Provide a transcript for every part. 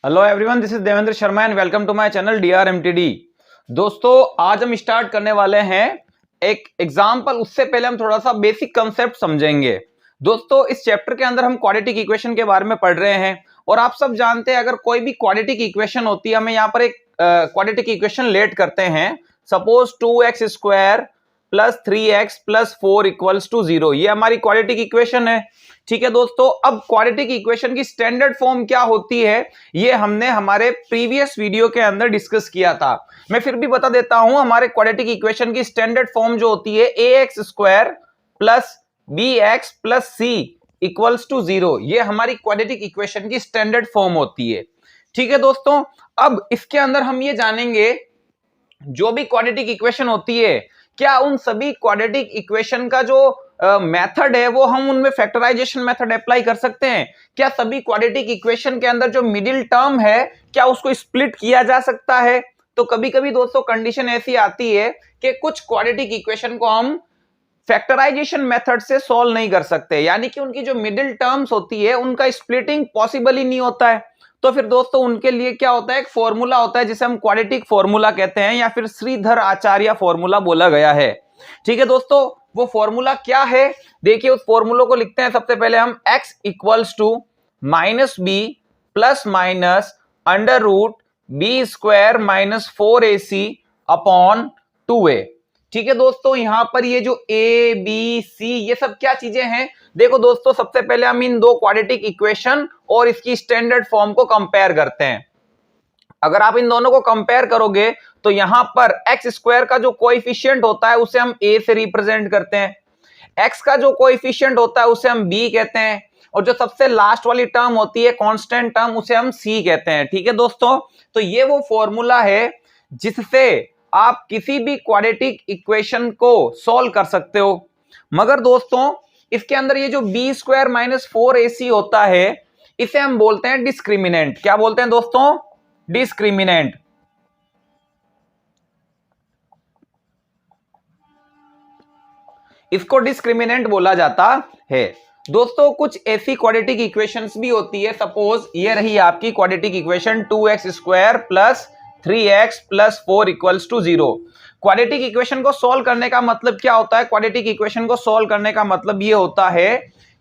Hello everyone, this is Devendra Sharma and welcome to my channel DRMTD। दोस्तों, आज हम start करने वाले हैं एक एग्जांपल। उससे पहले हम थोड़ा सा बेसिक कंसेप्ट समझेंगे। दोस्तों, इस चैप्टर के अंदर हम क्वाड्रेटिक इक्वेशन के बारे में पढ़ रहे हैं और आप सब जानते हैं अगर कोई भी क्वाड्रेटिक इक्वेशन होती है, हमें यहाँ पर एक क्वाड्रेटिक इक्वेशन लेट करते हैं। Suppose 2x² plus 3x plus 4 equals to 0, ये हमारी क्वाड्रेटिक इक्वेशन है। ठीक है दोस्तों, अब क्वाड्रेटिक इक्वेशन की स्टैंडर्ड फॉर्म क्या होती है ये हमने हमारे प्रीवियस वीडियो के अंदर डिस्कस किया था। मैं फिर भी बता देता हूं, हमारे क्वाड्रेटिक इक्वेशन की स्टैंडर्ड फॉर्म जो होती है ax² plus bx plus c equals to 0, ये हमारी क्वाड्रेटिक इक्वेशन की स्टैंडर्ड फॉर्म होती है। ठीक है दोस्तों, अब इसके अंदर हम ये जानेंगे जो भी क्वाड्रेटिक इक्वेशन होती है, क्या उन सभी क्वाड्रेटिक इक्वेशन का जो मेथड है वो हम उनमें फैक्टराइजेशन मेथड अप्लाई कर सकते हैं? क्या सभी क्वाड्रेटिक इक्वेशन के अंदर जो मिडिल टर्म है क्या उसको स्प्लिट किया जा सकता है? तो कभी कभी दोस्तों कंडीशन ऐसी आती है कि कुछ क्वाड्रेटिक इक्वेशन को हम फैक्टराइजेशन मेथड से सॉल्व नहीं कर सकते, यानी कि उनकी जो मिडिल टर्म्स होती है उनका स्प्लिटिंग पॉसिबल ही नहीं होता है। तो फिर दोस्तों उनके लिए क्या होता है, एक फॉर्मूला होता है जिसे हम क्वाड्रेटिक फॉर्मूला कहते हैं या फिर श्रीधर आचार्य फॉर्मूला बोला गया है। ठीक है दोस्तों, वो फॉर्मूला क्या है? देखिए, उस फॉर्मूला को लिखते हैं। सबसे पहले हम x equals to minus b plus minus under root b square minus 4ac upon 2a। ठीक है दोस्तों, यहां पर ये जो a b c ये सब क्या चीजें हैं? देखो दोस्तों, सबसे पहले हम इन दो क्वाड्रेटिक इक्वेशन और इसकी स्टैंडर्ड फॉर्म को कंपेयर करते हैं। अगर आप इन दोनों को कंपेयर करोगे तो यहां पर x² का जो कोएफिशिएंट होता है उसे हम a से रिप्रेजेंट करते हैं, x का जो कोएफिशिएंट होता है उसे हम b कहते हैं, और जो सबसे लास्ट वाली टर्म होती है कांस्टेंट टर्म उसे हम c कहते हैं। ठीक है दोस्तों, तो ये वो फॉर्मूला है जिससे आप किसी भी क्वाड्रेटिक इक्वेशन को सॉल्व कर सकते हो। मगर दोस्तों इसके अंदर ये जो b² माइनस 4ac होता है इसे हम बोलते हैं डिस्क्रिमिनेंट। क्या बोलते हैं दोस्तों? डिस्क्रिमिनेंट। इसको डिस्क्रिमिनेंट बोला जाता है। दोस्तों कुछ ऐसी क्वाड्रेटिक इक्वेशंस भी होती है। सपोज ये रही आपकी quadratic equation 2x² plus 3x plus 4 equals to 0। Quadratic equation को सॉल्व करने का मतलब क्या होता है? क्वाड्रेटिक इक्वेशन को सॉल्व करने का मतलब ये होता है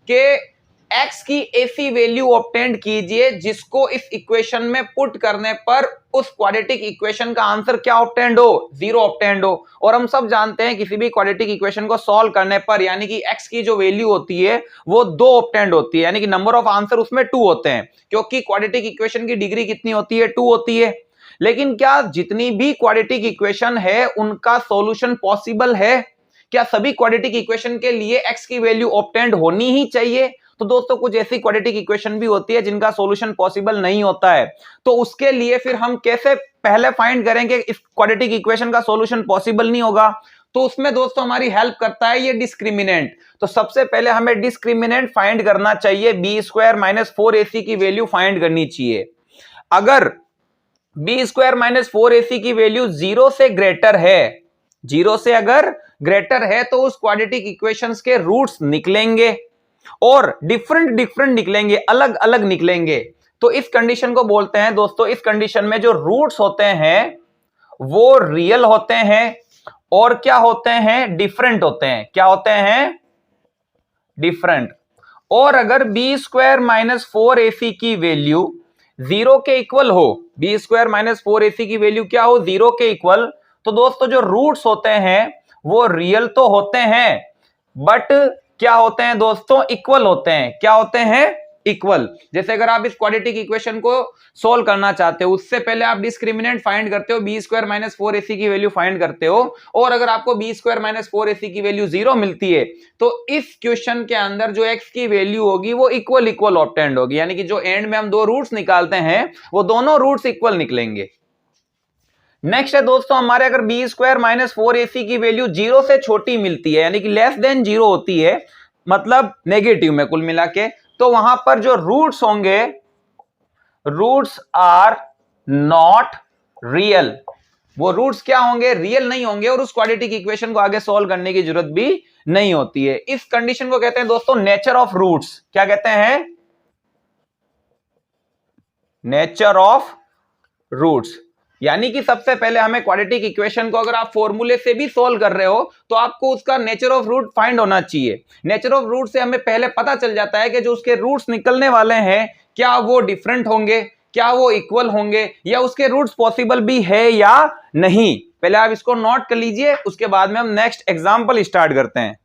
कि x की ऐसी वैल्यू ऑब्टेंड कीजिए जिसको इस इक्वेशन में पुट करने पर उस क्वाड्रेटिक इक्वेशन का आंसर क्या ऑब्टेंड हो? 0 ऑब्टेंड हो। और हम सब जानते हैं किसी भी क्वाड्रेटिक इक्वेशन को सॉल्व करने पर यानी कि x की जो वैल्यू होती है वो 2 ऑब्टेंड होती है, यानी कि नंबर ऑफ आंसर उसमें 2 होते हैं, क्योंकि क्वाड्रेटिक इक्वेशन की डिग्री कितनी होती है? 2 होती है। लेकिन क्या जितनी भी क्वाड्रेटिक इक्वेशन है उनका सॉल्यूशन पॉसिबल है? क्या सभी क्वाड्रेटिक इक्वेशन के लिए x की वैल्यू ऑब्टेंड होनी ही चाहिए? तो दोस्तों कुछ ऐसी क्वाड्रेटिक इक्वेशन भी होती है जिनका सॉल्यूशन पॉसिबल नहीं होता है। तो उसके लिए फिर हम कैसे पहले फाइंड करेंगे इस क्वाड्रेटिक इक्वेशन का सॉल्यूशन पॉसिबल नहीं होगा? तो उसमें दोस्तों हमारी हेल्प करता है ये डिस्क्रिमिनेंट। तो सबसे पहले हमें डिस्क्रिमिनेंट फाइंड करना चाहिए। b² माइनस 4ac की वैल्यू फाइंड करनी चाहिए। अगर b² माइनस 4ac की वैल्यू 0 से ग्रेटर है, 0 से अगर ग्रेटर है तो उस क्वाड्रेटिक इक्वेशंस के रूट्स निकलेंगे और डिफरेंट निकलेंगे, अलग अलग निकलेंगे। तो इस कंडीशन को बोलते हैं दोस्तों, इस कंडीशन में जो रूट्स होते हैं वो रियल होते हैं और क्या होते हैं? डिफरेंट होते हैं। क्या होते हैं? डिफरेंट। और अगर b² माइनस 4ac की वैल्यू 0 के इक्वल हो, b² माइनस 4ac की वैल्यू क्या हो? 0 के इक्वल, तो दोस्तों जो रूट्स होते हैं वो रियल तो होते हैं बट क्या होते हैं दोस्तों? इक्वल होते हैं। क्या होते हैं? इक्वल। जैसे अगर आप इस क्वाड्रेटिक इक्वेशन को सोल्व करना चाहते हो उससे पहले आप डिस्क्रिमिनेंट फाइंड करते हो, b² माइनस 4ac की वैल्यू फाइंड करते हो, और अगर आपको b² माइनस 4ac की वैल्यू 0 मिलती है तो इस क्वेश्चन के अंदर जो x की वैल्यू होगी वो इक्वल ऑब्टेंड होगी, यानी कि जो एंड में हम दो रूट्स निकालते हैं वो दोनों रूट्स इक्वल निकलेंगे। नेक्स्ट है दोस्तों हमारे, अगर b² माइनस 4ac की वैल्यू 0 से छोटी मिलती है यानी कि लेस देन 0 होती है, मतलब नेगेटिव में कुल मिला के, तो वहां पर जो रूट्स होंगे, रूट्स आर नॉट रियल। वो रूट्स क्या होंगे? रियल नहीं होंगे और उस क्वाड्रेटिक इक्वेशन को आगे सॉल्व करने की जरूरत भी नहीं होती है। इस कंडीशन को कहते हैं दोस्तों नेचर ऑफ रूट्स। क्या कहते हैं? नेचर ऑफ रूट्स, यानी कि सबसे पहले हमें क्वाड्रेटिक इक्वेशन को अगर आप फॉर्मूले से भी सॉल्व कर रहे हो तो आपको उसका नेचर ऑफ रूट फाइंड होना चाहिए। नेचर ऑफ रूट से हमें पहले पता चल जाता है कि जो उसके रूट्स निकलने वाले हैं क्या वो डिफरेंट होंगे, क्या वो इक्वल होंगे, या उसके रूट्स पॉसिबल भी है या नहीं। पहले आप इसको नोट कर लीजिए, उसके बाद में हम नेक्स्ट एग्जांपल स्टार्ट करते हैं।